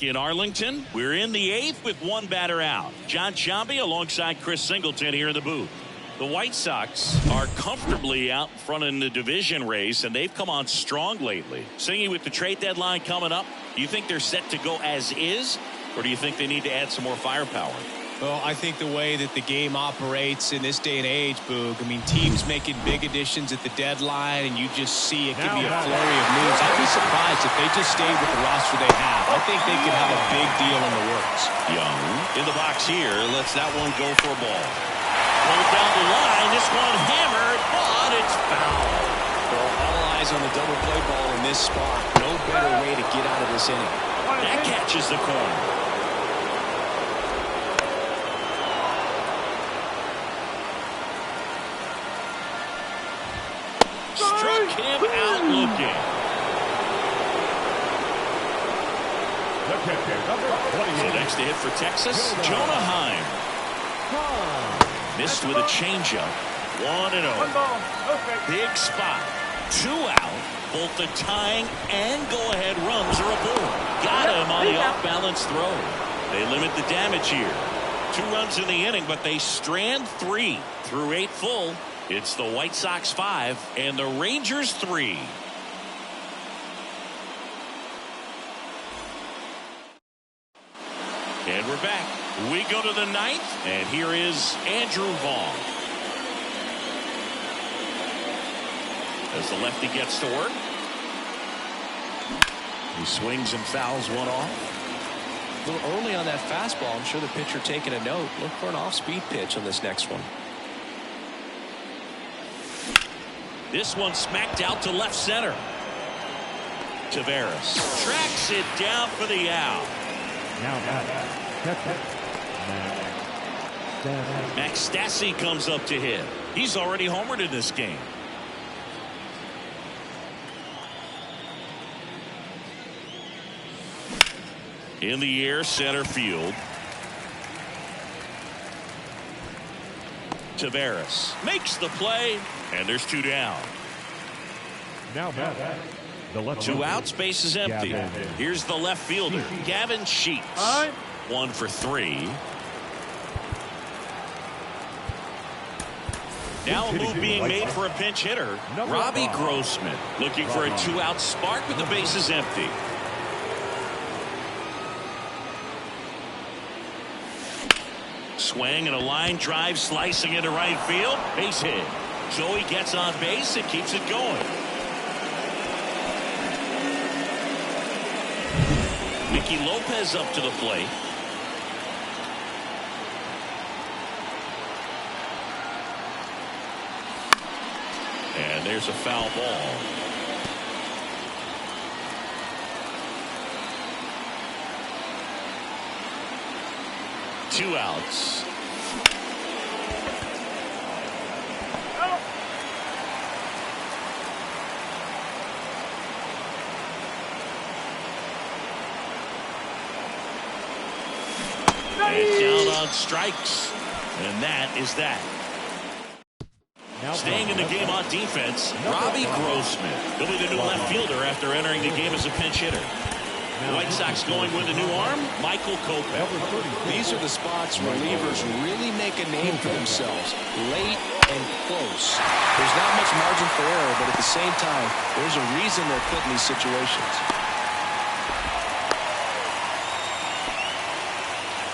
In Arlington, we're in the 8th with one batter out. John Sciambi alongside Chris Singleton here in the booth. The White Sox are comfortably out in front in the division race, and they've come on strong lately. Singy, with the trade deadline coming up, do you think they're set to go as is, or do you think they need to add some more firepower? Well, I think the way that the game operates in this day and age, Boog, I mean, teams making big additions at the deadline, and you just see it could be a flurry of moves. I'd be surprised if they just stayed with the roster they have. I think they could have a big deal in the works. Young in the box here, lets that one go for a ball. Pulled down the line, this one hammered, but it's foul. Well, all eyes on the double play ball in this spot. No better way to get out of this inning. That catches the corner. Struck him out looking. So next to hit for Texas, Jonah Heim. Missed with a changeup. 1-0. Big spot. 2 out. Both the tying and go-ahead runs are aboard. Got him on the off-balance throw. They limit the damage here. 2 runs in the inning, but they strand 3 through 8 full. It's the White Sox 5 and the Rangers 3. And we're back. We go to the 9th, and here is Andrew Vaughn. As the lefty gets to work. He swings and fouls one off. A little early on that fastball. I'm sure the pitcher taking a note. Look for an off-speed pitch on this next one. This one smacked out to left center. Taveras tracks it down for the out. Max Stassi comes up to hit. He's already homered in this game. In the air, center field. Taveras makes the play, and there's 2 down. Now back. The left 2 outs, base is empty. Here's the left fielder, Gavin Sheets. 1 for 3. Now a move being made for a pinch hitter, Robbie Grossman, looking for a 2-out spark with the bases empty. Swing and a line drive slicing into right field. Base hit. Joey gets on base and keeps it going. Mickey Lopez up to the plate. And there's a foul ball. Two outs. And down on strikes. And that is that. Staying in the game on defense, Robbie Grossman. He'll be the new left fielder after entering the game as a pinch hitter. The White Sox going with a new arm, Michael Kopech. These are the spots relievers really make a name for themselves. Late and close. There's not much margin for error, but at the same time, there's a reason they're put in these situations.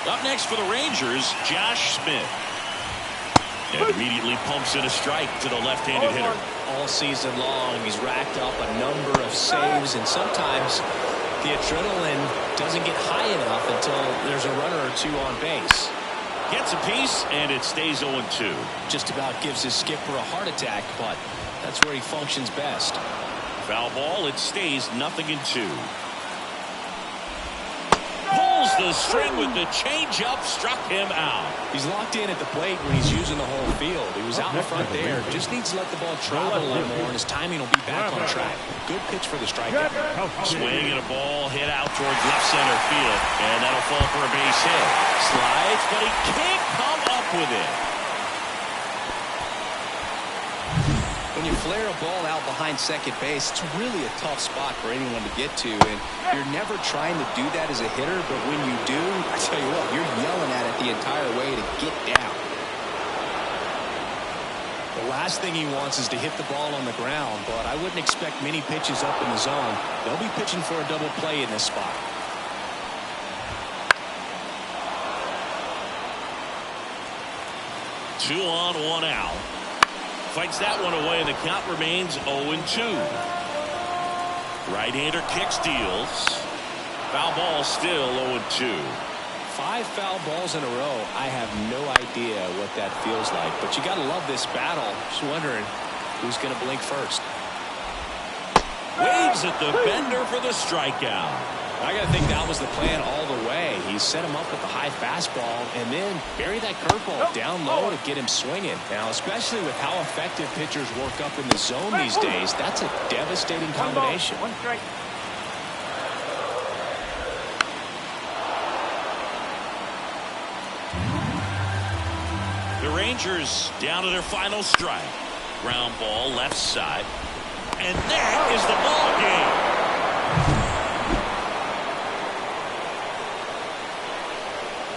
Up next for the Rangers, Josh Smith. And immediately pumps in a strike to the left-handed hitter. All season long, he's racked up a number of saves, and sometimes the adrenaline doesn't get high enough until there's a runner or 2 on base. Gets a piece, and it stays 0-2. Just about gives his skipper a heart attack, but that's where he functions best. Foul ball, it stays 0-2. Pulls the string with the changeup, struck him out. He's locked in at the plate when he's using the whole field. He was out in front there. Just needs to let the ball travel a little more, and his timing will be back on track. Good pitch for the strikeout. Swing and a ball hit out towards left center field, and that'll fall for a base hit. Slides, but he can't come up with it. when you flare a ball out behind second base, it's really a tough spot for anyone to get to, and you're never trying to do that as a hitter, but when you do, I tell you what, you're yelling at it the entire way to get down. The last thing he wants is to hit the ball on the ground, but I wouldn't expect many pitches up in the zone. They'll be pitching for a double play in this spot. Two on, one out. Fights that one away, and the count remains 0-2. Right-hander kick steals. Foul ball still 0-2. 5 foul balls in a row. I have no idea what that feels like, but you got to love this battle. Just wondering who's going to blink first. Waves at the bender for the strikeout. I got to think that was the plan all the way. He set him up with the high fastball and then bury that curveball down low to get him swinging. Now, especially with how effective pitchers work up in the zone these days, that's a devastating combination. One strike. The Rangers down to their final strike. Ground ball left side. And that is the ball game.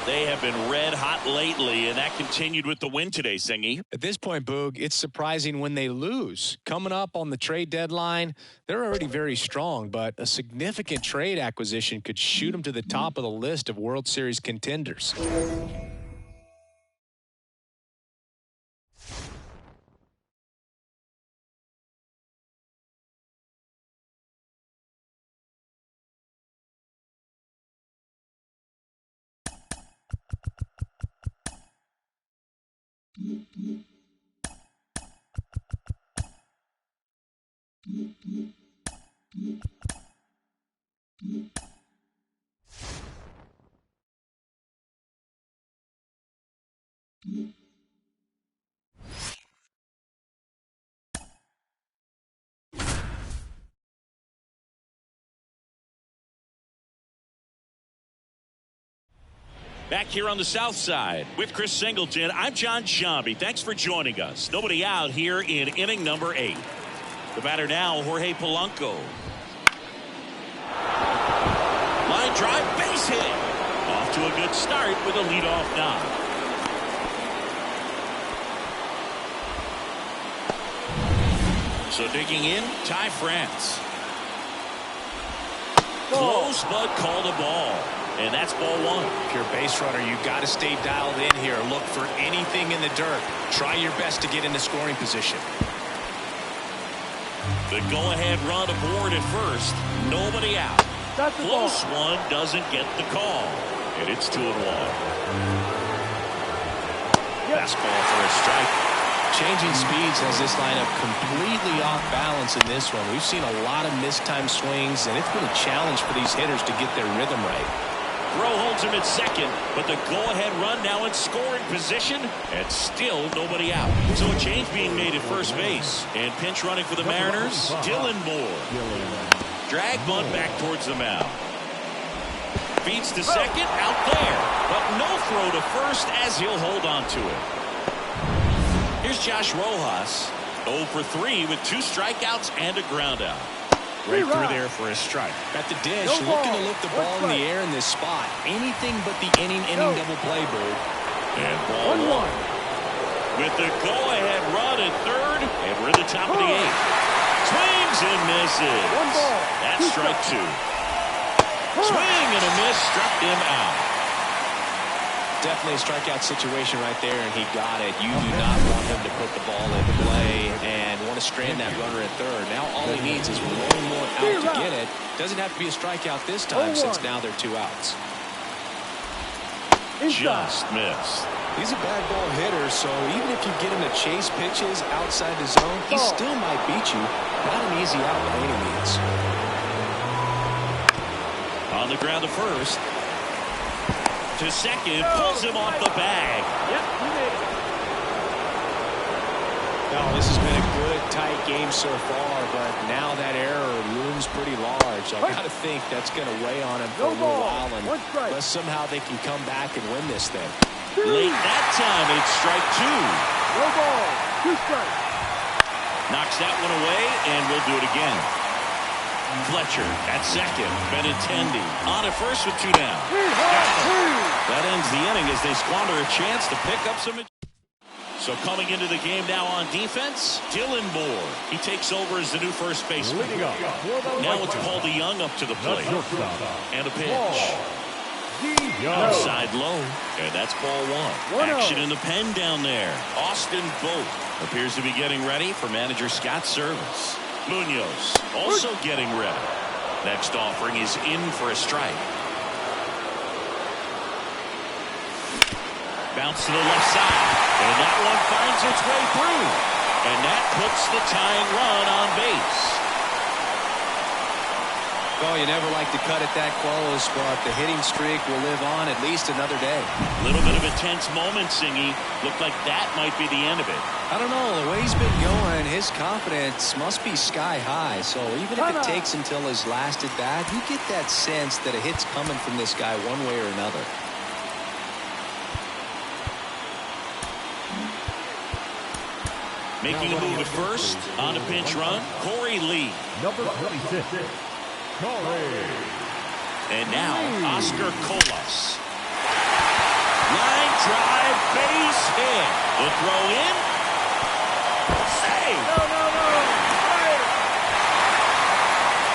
They have been red hot lately, and that continued with the win today, Singy. At this point, Boog, it's surprising when they lose. Coming up on the trade deadline, they're already very strong, but a significant trade acquisition could shoot them to the top of the list of World Series contenders. Back here on the south side with Chris Singleton, I'm John Sciambi. Thanks for joining us. Nobody out here in inning number 8. The batter now, Jorge Polanco. Line drive, base hit. Off to a good start with a leadoff knock. So digging in, Ty France. Close, but called a ball. And that's ball 1. If you're a base runner, you've got to stay dialed in here. Look for anything in the dirt. Try your best to get into scoring position. The go-ahead run aboard at first. Nobody out. Close one doesn't get the call. And it's 2-1. Fastball for a strike. Changing speeds has this lineup completely off balance in this one. We've seen a lot of mistimed swings, and it's been a challenge for these hitters to get their rhythm right. Throw holds him at second, but the go-ahead run now in scoring position, and still nobody out. So a change being made at first base. And pinch running for the Mariners, Dylan Moore. Drag bunt back towards the mound. Feeds to second, out there. But no throw to first as he'll hold on to it. Here's Josh Rojas, 0 for 3 with 2 strikeouts and a ground out. Right through there for a strike. At the dish, looking to lift the ball in the air in this spot. Anything but the inning double play, Bird. And ball 1. With the go-ahead run at third, and we're at the top of the 8th. Swings and misses. That's strike 2. Swing and a miss, struck him out. Definitely a strikeout situation right there, and he got it. You do not want him to put the ball into play and want to strand that runner at third. Now all he needs is one more out to get it. Doesn't have to be a strikeout this time since now they're 2 outs. Just missed. He's a bad ball hitter, so even if you get him to chase pitches outside the zone, he still might beat you. Not an easy out by any means. On the ground to first. To second, pulls him off the bag. Yep, you made it. Well, this has been a good, tight game so far, but now that error looms pretty large. I got to think that's going to weigh on him for a little while, unless somehow they can come back and win this thing. Late that time, it's strike 2. No ball, 2 strikes. Knocks that one away, and we'll do it again. Fletcher at second. Benintendi on at first with 2 down. That ends the inning as they squander a chance to pick up some. So coming into the game now on defense, Dylan Moore. He takes over as the new first baseman. Now it's Paul DeJong up to the plate. And a pitch. Outside low. And that's ball 1. Action in the pen down there. Austin Vogt appears to be getting ready for manager Scott Service. Munoz also getting ready. Next offering is in for a strike. Bounce to the left side. And that one finds its way through. And that puts the tying run on base. Oh, you never like to cut it that close, but the hitting streak will live on at least another day. A little bit of a tense moment, Singy. Looked like that might be the end of it. I don't know. The way he's been going, his confidence must be sky high. So even if it takes until his last at bat, you get that sense that a hit's coming from this guy one way or another. Making a move at first on a pinch run, Corey Lee. Number 26, Corey. And now Oscar Colas. Line drive, base hit. The throw in. Save.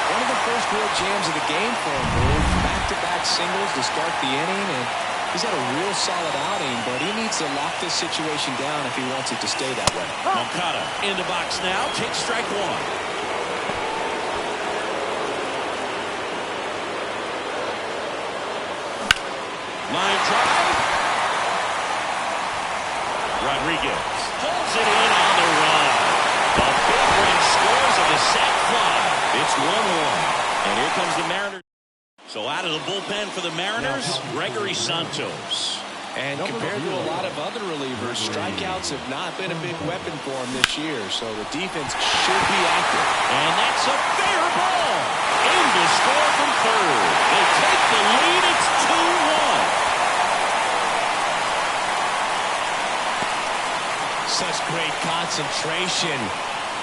One of the first real jams of the game for him, Boog. Back-to-back singles to start the inning, and he's had a real solid outing, but he needs to lock this situation down if he wants it to stay that way. Moncada in the box now. Takes strike 1. Line drive. Rodriguez pulls it in on the run. The big ring scores on the sac fly. It's 1-1. And here comes the Mariners. So out of the bullpen for the Mariners, Gregory Santos. And compared to a lot of other relievers, strikeouts have not been a big weapon for him this year, so the defense should be active. And that's a fair ball. In to score from third. They take the lead. It's 2-1. Such great concentration.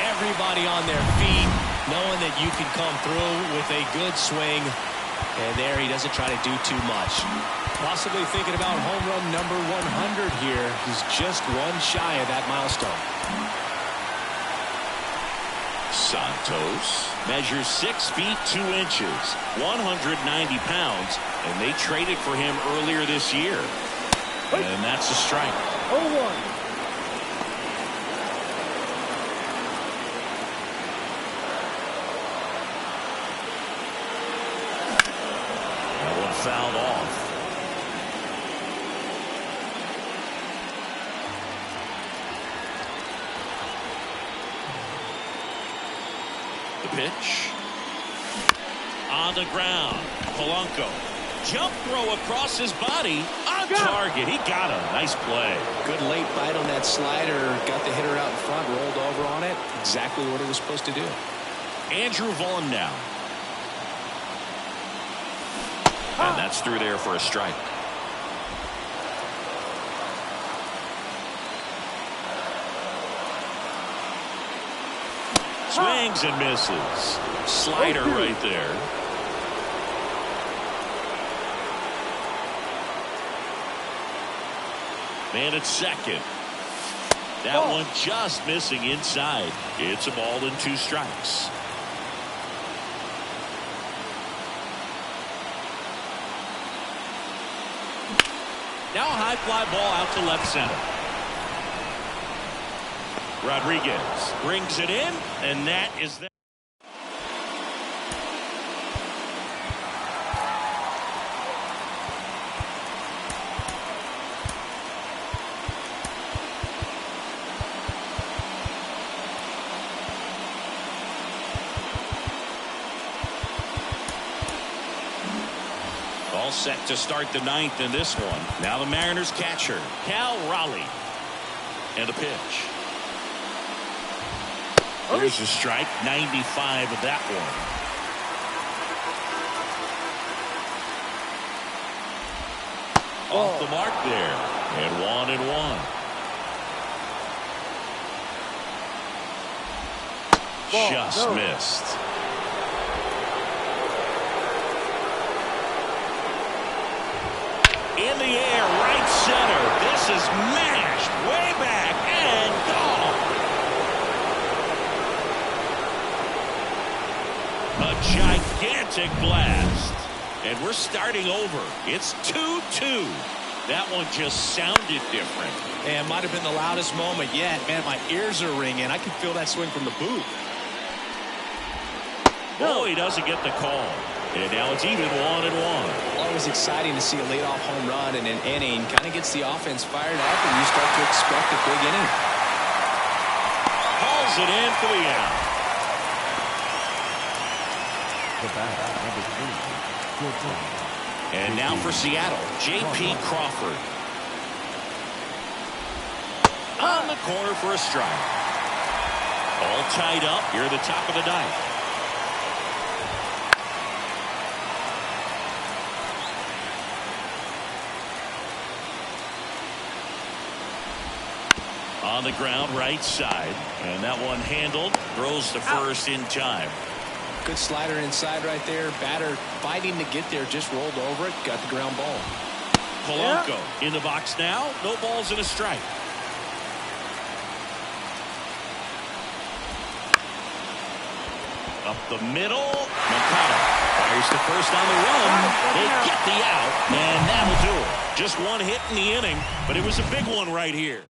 Everybody on their feet, knowing that you can come through with a good swing. And there he doesn't try to do too much. Possibly thinking about home run number 100 here. He's just one shy of that milestone. Santos measures 6 feet 2 inches, 190 pounds, and they traded for him earlier this year. And that's a strike. 0-1. Fouled off. The pitch. On the ground. Polanco. Jump throw across his body. On target. He got him. Nice play. Good late bite on that slider. Got the hitter out in front. Rolled over on it. Exactly what he was supposed to do. Andrew Vaughn now. And that's through there for a strike. Swings and misses. Slider right there. Man at second. That one just missing inside. It's a ball and 2 strikes. Now a high fly ball out to left center. Rodriguez brings it in, and that is that. All set to start the 9th in this one. Now the Mariners catcher, Cal Raleigh. And a pitch. There's a strike, 95 of that one. Off the mark there. And 1-1. Just missed. In the air, right center. This is mashed way back and gone. A gigantic blast. And we're starting over. It's 2-2. That one just sounded different. And it might have been the loudest moment yet. Man, my ears are ringing. I can feel that swing from the booth. Oh, he doesn't get the call. And now it's even 1-1. Always exciting to see a leadoff home run in an inning. Kind of gets the offense fired up, and you start to expect a big inning. Hauls it in for the out. The bat, number 3. And now for Seattle, J.P. Crawford. On the corner for a strike. All tied up here at the top of the ninth. On the ground, right side. And that one handled. Throws to first in time. Good slider inside right there. Batter fighting to get there. Just rolled over it. Got the ground ball. Polanco in the box now. No balls and a strike. Up the middle. Moncada fires to first on the run. They get the out. And that'll do it. Just one hit in the inning. But it was a big one right here.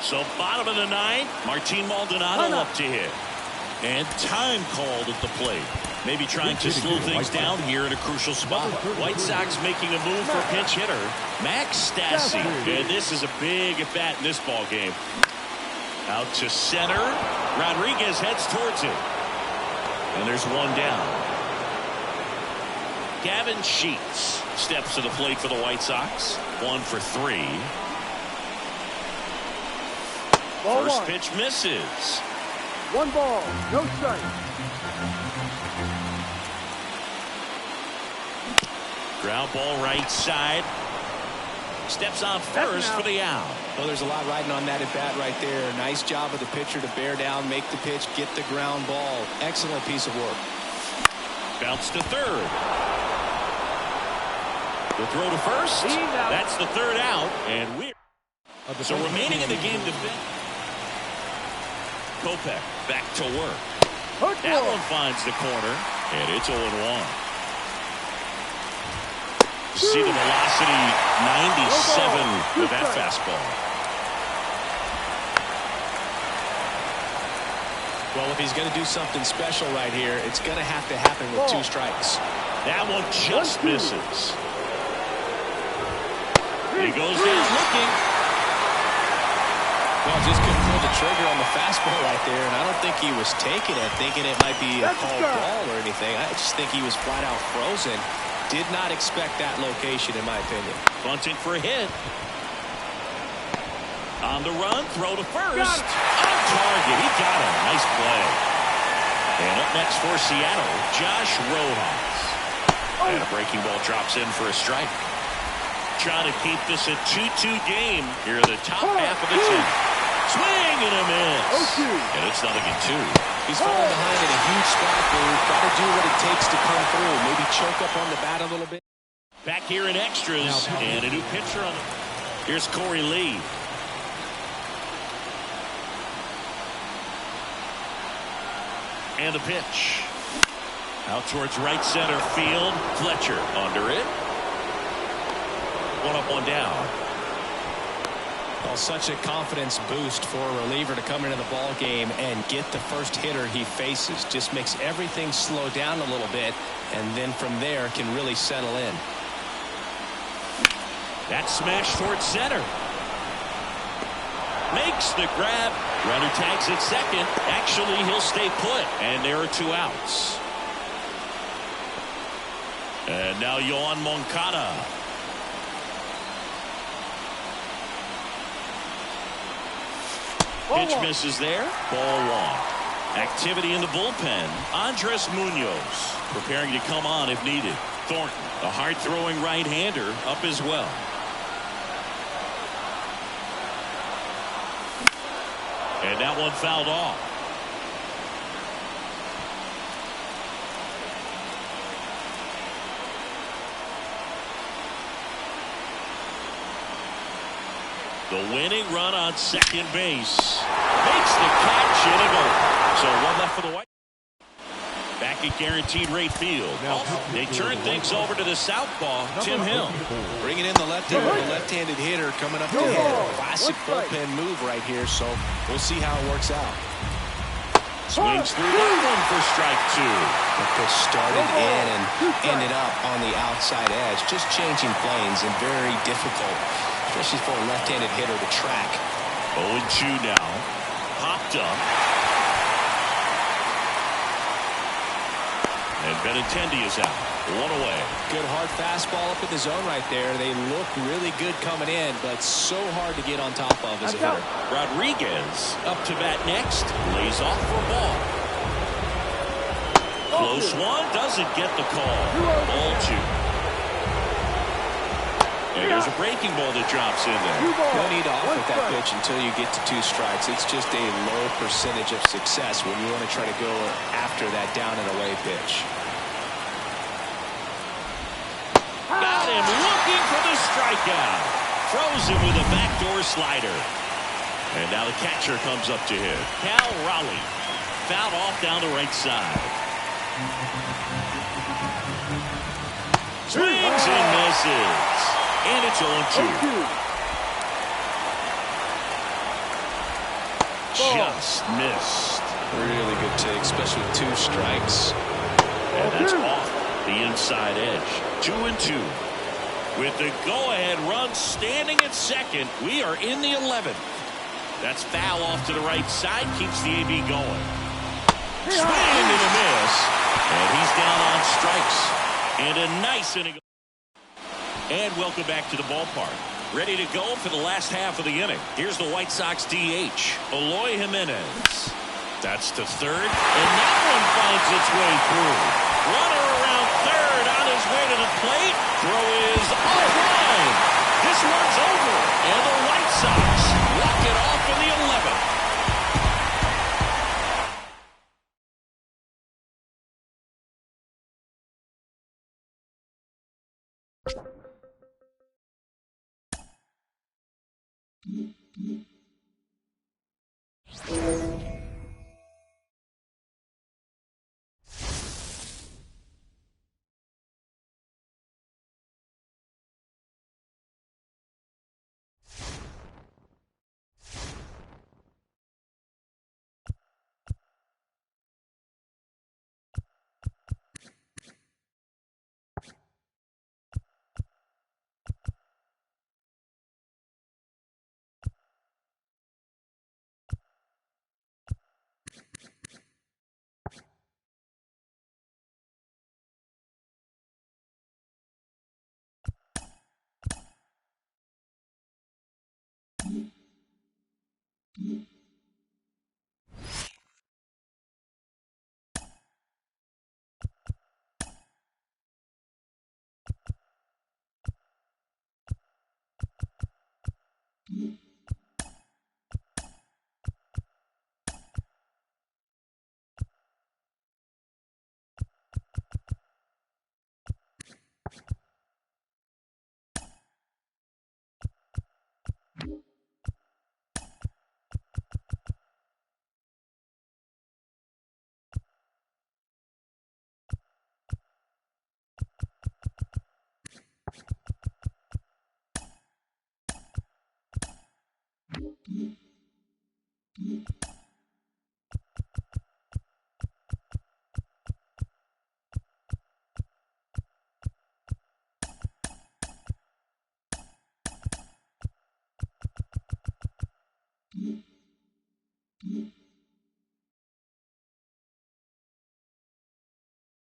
So bottom of the ninth, Martin Maldonado up to hit. And time called at the plate. Maybe trying to slow things down here in a crucial spot. White Sox making a move for pinch hitter Max Stassi. And this is a big at bat in this ball game. Out to center. Rodriguez heads towards it. And there's one down. Gavin Sheets steps to the plate for the White Sox. 1 for 3. First pitch misses. 1 ball, no strike. Ground ball right side. Steps on first for the out. Well, there's a lot riding on that at bat right there. Nice job of the pitcher to bear down, make the pitch, get the ground ball. Excellent piece of work. Bounce to third. The throw to first. That's the third out. And we're so remaining in the game to finish. Kopech back to work. That one finds the corner, and it's 0-1. See the velocity, 97 with that fastball. Well, if he's going to do something special right here, it's going to have to happen with 2 strikes. That one just misses. He goes down looking. Well, just couldn't pull the trigger on the fastball right there, and I don't think he was taking it, thinking it might be a called ball or anything. I just think he was flat out frozen. Did not expect that location, in my opinion. Bunting for a hit. On the run, throw to first. On target, he got him. Nice play. And up next for Seattle, Josh Rojas. And a breaking ball drops in for a strike. Trying to keep this a 2-2 game here in the top half of the 10th. Swing and a miss. And it's 0-2. He's falling behind in a huge spot, dude. Got to do what it takes to come through. Maybe choke up on the bat a little bit. Back here in extras, and a new pitcher on. Here's Corey Lee. And the pitch. Out towards right center field. Fletcher under it. 1 up, 1 down. Well, such a confidence boost for a reliever to come into the ball game and get the first hitter he faces. Just makes everything slow down a little bit, and then from there can really settle in. That smash towards center. Makes the grab. Runner tags at second. Actually, he'll stay put, and there are 2 outs. And now Yoan Moncada. Pitch misses there. Ball 1. Activity in the bullpen. Andres Munoz preparing to come on if needed. Thornton, a hard-throwing right-hander, up as well. And that one fouled off. The winning run on second base. Makes the catch, inning over. So one left for the White. Back at guaranteed rate field. They turn things over to the southpaw, Tim Hill. Bringing in the left-handed hitter coming up to hit. Classic bullpen move right here, so we'll see how it works out. Swings through that one for strike two. The pitch started in and ended up on the outside edge. Just changing planes and very difficult, especially for a left-handed hitter to track. 0-2 now. Popped up. And Benintendi is out. One away. Good hard fastball up in the zone right there. They look really good coming in, but so hard to get on top of as a hitter. Rodriguez up to bat next. Lays off for a ball. Close one. Doesn't get the call. Ball two. And there's a breaking ball that drops in there. No need to off with that pitch until you get to 2 strikes. It's just a low percentage of success when you want to try to go after that down and away pitch. Got him looking for the strikeout. Throws him with a backdoor slider. And now the catcher comes up to hit. Cal Raleigh. Fouled off down the right side. Swings and misses. And it's 0-2. Just missed. Really good take, especially with 2 strikes. And that's off the inside edge. 2-2. With the go-ahead run standing at second, we are in the 11th. That's foul off to the right side. Keeps the AB going. Swing and a miss. And he's down on strikes. And a nice inning. And welcome back to the ballpark. Ready to go for the last half of the inning. Here's the White Sox DH, Eloy Jimenez. That's to third, and that one finds its way through. Runner around third on his way to the plate. Throw is offline. This one's over, and the White Sox walk it off in the 11th.